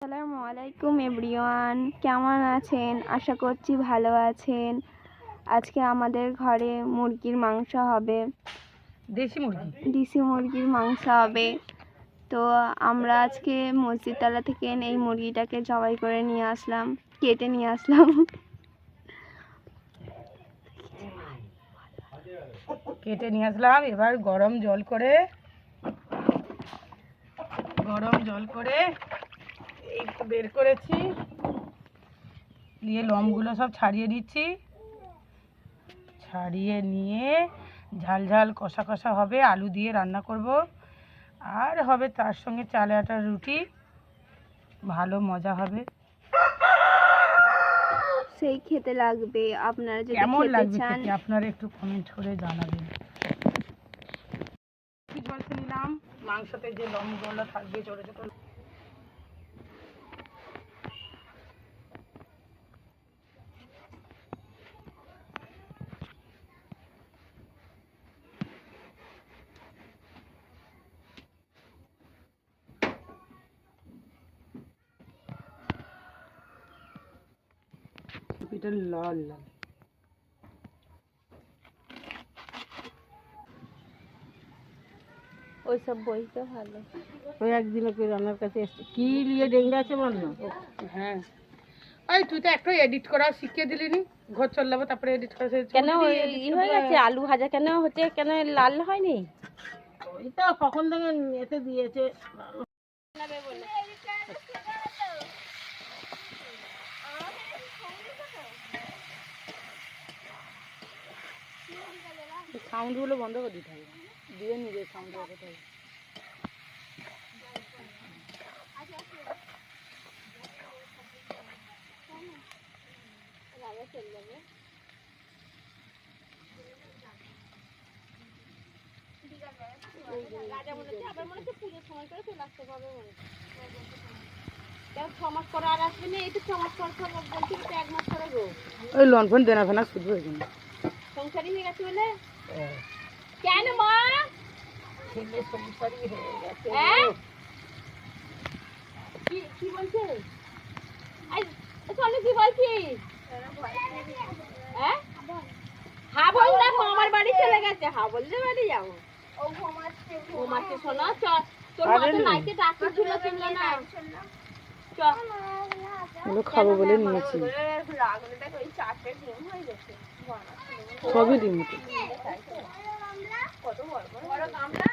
আসসালামু আলাইকুম এভরিওয়ান, কেমন আছেন? আশা করছি ভালো আছেন। আজকে আমাদের ঘরে মুরগির মাংস হবে, দেশি মুরগির মাংস হবে। তো আমরা আজকে মসজিদতলা থেকে এই মুরগিটাকে জবাই করে নিয়ে আসলাম, কেটে নিয়ে আসলাম। এবার গরম জল করে এই বের করেছি, দিয়ে লোমগুলো সব ছাড়িয়ে দিচ্ছি। ছাড়িয়ে নিয়ে ঝাল ঝাল কষা কষা হবে, আলু দিয়ে রান্না করব। আর হবে তার সঙ্গে চালে আটার রুটি, ভালো মজা হবে। সেই খেতে লাগবে। আপনারা যদি কেমন খেতে লাগবে চান খেতে আপনারা একটু কমেন্ট করে জানাবেন। জল নিলাম, মাংসতে যে লোমগুলো থাকবে ছোট ছোট, এটা লাল লাল। ওইসব বইতে ভালো। ওই একদিন ওকে রান্নার কাছে এসছে, কি নিয়ে ডেঙ্গা আছে বল না। হ্যাঁ, ওই তুই তো একটু এডিট করা শিখিয়ে দিলি নি, ঘর চল যাবো তারপরে এডিট করা কেন ই হয়ে গেছে? আলু ভাজা কেন হচ্ছে, কেন লাল হয়নি? এটা কখন থেকে এতে দিয়েছে। সাউন্ডগুলো বন্ধ করে দিতে হবে, দিয়ে নিজের সাউন্ড করতে হবে। ওই লন ফোন দেনা ফেনা শুধু এখানে সংসারী হয়ে গেছে বলে। কেন মা? ছেলে সংসারী হয়ে গেছে। কি বলছে? সোনু কি বলছিস? হ্যাঁ বল না, মামার বাড়ি চলে গেছে। হ্যাঁ বলতে বাড়ি যাবো। ও ঘুমাচ্ছে শোনা। তোর মা তো নাইতে ডাকছিল, শুনলো না। খাবো বলে নিয়েছি, সবই ডিম। কত বড় বড় গামলা।